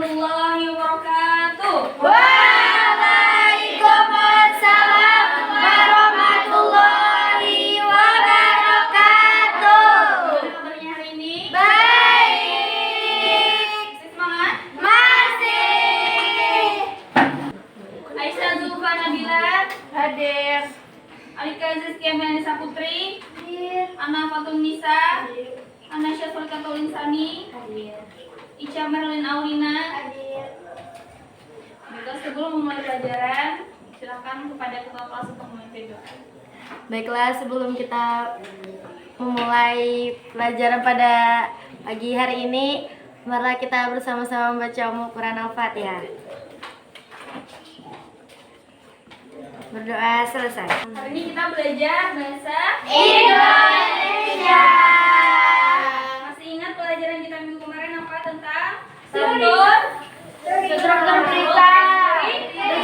warahmatullahi wabarakatuh. Waalaikumsalam warahmatullahi wabarakatuh. Gimana kabarnya hari ini? Baik. Masih semangat? Masih. Aisyah Zulfa Nabila, Hadir. Alika Zizkia Melisa Putri, Hadir. Ana Fatun Nisa, Hadir. Ana Syaful Katolin Sani, Hadir. Ica Merlin Aulina. Hadir. Baiklah, sebelum memulai pelajaran, silakan kepada ketua kelas untuk memimpin doa. Baiklah, sebelum kita memulai pelajaran pada pagi hari ini, marilah kita bersama-sama membaca Quran Al-Fatihah. Berdoa selesai. Hari ini kita belajar bahasa Indonesia. Masih ingat pelajaran kita minggu kemarin apa tentang struktur berita.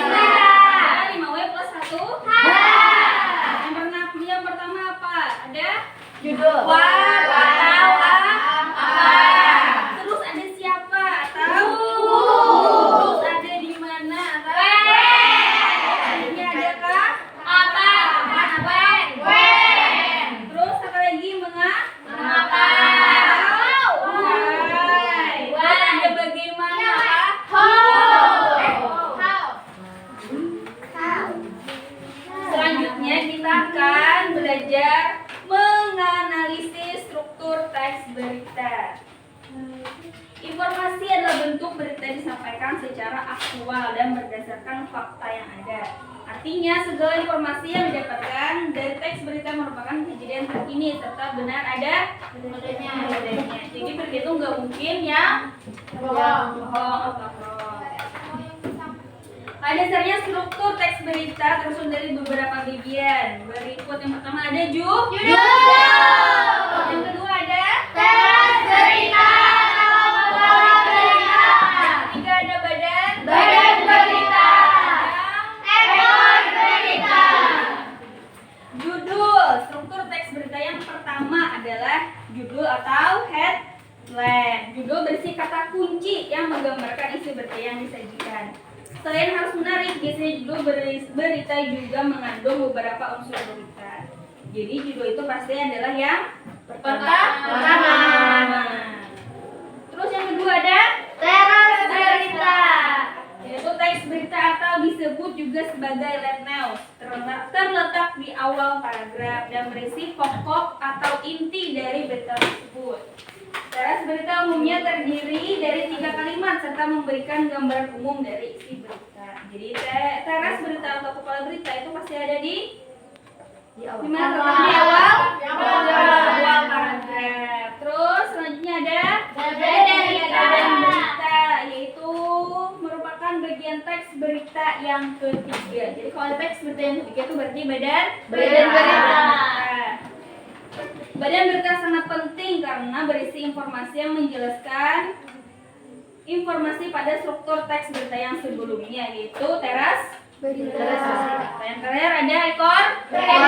Ada 5W plus 1. Yang pertama apa? Ada Judul. what atau apa. Terus ada siapa atau terus ada di mana atau ini ada kah? Terus apa lagi? Mengapa? Why. Terus ada bagaimana apa? Selanjutnya kita akan belajar menganalisis struktur teks berita. Informasi adalah bentuk berita disampaikan secara aktual dan berdasarkan fakta yang ada. Artinya segala informasi yang didapatkan dari teks berita merupakan kejadian terkini serta benar adanya. Jadi berita itu nggak mungkin yang bohong atau hoax. Pada dasarnya struktur teks berita tersusun dari beberapa bagian. Berikut yang pertama ada judul. Yang kedua ada Teks berita. ketiga ada badan. Badan berita. Ekor berita. Judul. Struktur teks berita yang pertama adalah judul atau headline. Judul berisi kata kunci yang menggambarkan isi berita yang disajikan. Selain harus menarik, biasanya judul berita juga mengandung beberapa unsur berita. Jadi judul itu pasti adalah yang pertama. Terus yang kedua ada Teras berita. yaitu teks berita atau disebut juga sebagai lead news, terletak di awal paragraf dan berisi pokok atau inti dari berita tersebut. Teras berita umumnya terdiri dari 3 kalimat serta memberikan gambaran umum dari isi berita. Jadi teras berita atau kepala berita itu pasti ada di mana? Di awal paragraf. Terus selanjutnya ada badan berita, yaitu merupakan bagian teks berita yang ketiga. Jadi kalau ada teks berita yang ketiga itu berarti badan berita. Badan berita sangat penting karena berisi informasi yang menjelaskan informasi pada struktur teks berita yang sebelumnya, yaitu teras berita. Yang terakhir ada ekor berita.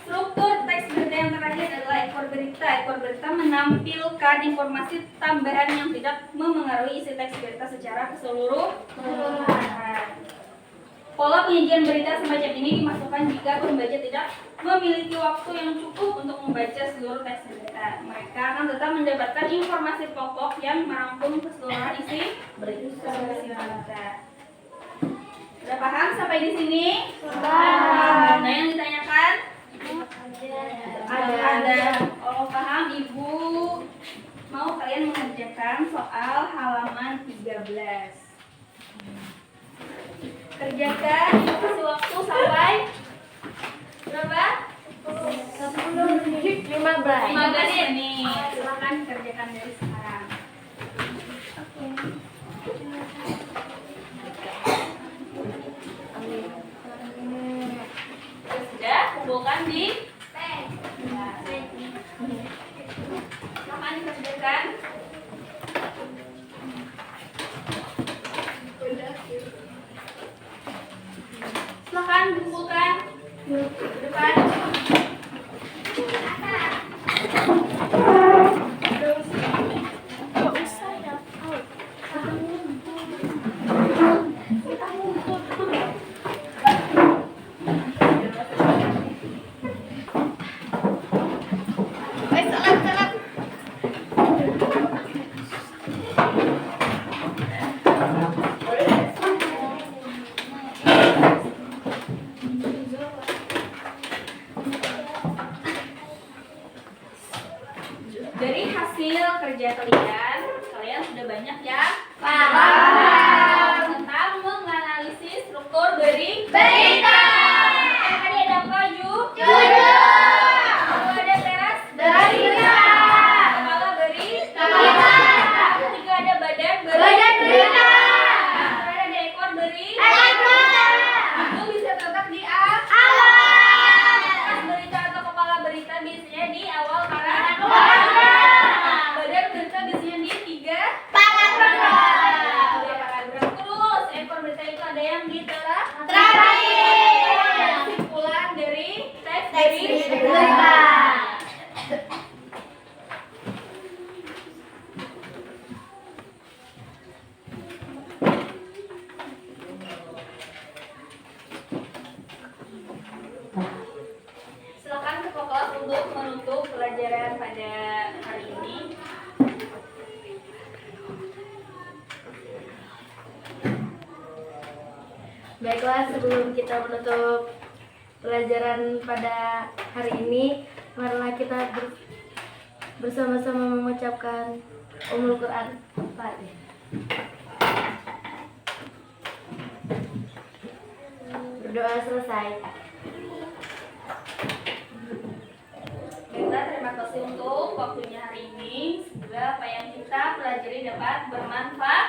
Struktur teks berita yang terakhir adalah ekor berita. Ekor berita menampilkan informasi tambahan yang tidak memengaruhi isi teks berita secara keseluruhan. Pola penyajian berita semacam ini dimasukkan jika pembaca tidak memiliki waktu yang cukup untuk membaca seluruh teks berita. Mereka akan tetap mendapatkan informasi pokok yang merangkum keseluruhan isi berita. Sudah paham sampai di sini? Paham. Nah, yang ditanyakan? Ada. Kalau paham, Ibu mau kalian mengerjakan soal halaman 13. Kerjakan, kasih waktu sampai berapa? 10 menit 15. 15 menit. Silakan kerjakan dari sekarang. Sudah, kumpulkan di silakan dikerjakan. Silakan kumpulkan ke depan. Dari hasil kerja kalian sudah banyak ya Paham. tentang menganalisis struktur dari Berita. Tadi ada apa, Ju? Jujur. Lalu ada teras Berita. kepala beri Berita. ketiga ada badan Badan berita. terakhir ada ekor beri Berita. itu bisa terletak di atas Awal. berita atau kepala berita biasanya di awal paragraf. Paragraf. Badan berita biasanya di 3 Paragraf. paragraf. Terus ekor berita itu ada yang di Terakhir. kesimpulan dari teks Teks berita. berita. Silakan ketua kelas untuk menutup pelajaran pada hari ini. Baiklah, sebelum kita menutup pelajaran pada hari ini, marilah kita bersama-sama mengucapkan Ummul Quran. Fatihah. Berdoa selesai. Baiklah, terima kasih untuk waktunya hari ini. Semoga apa yang kita pelajari dapat bermanfaat.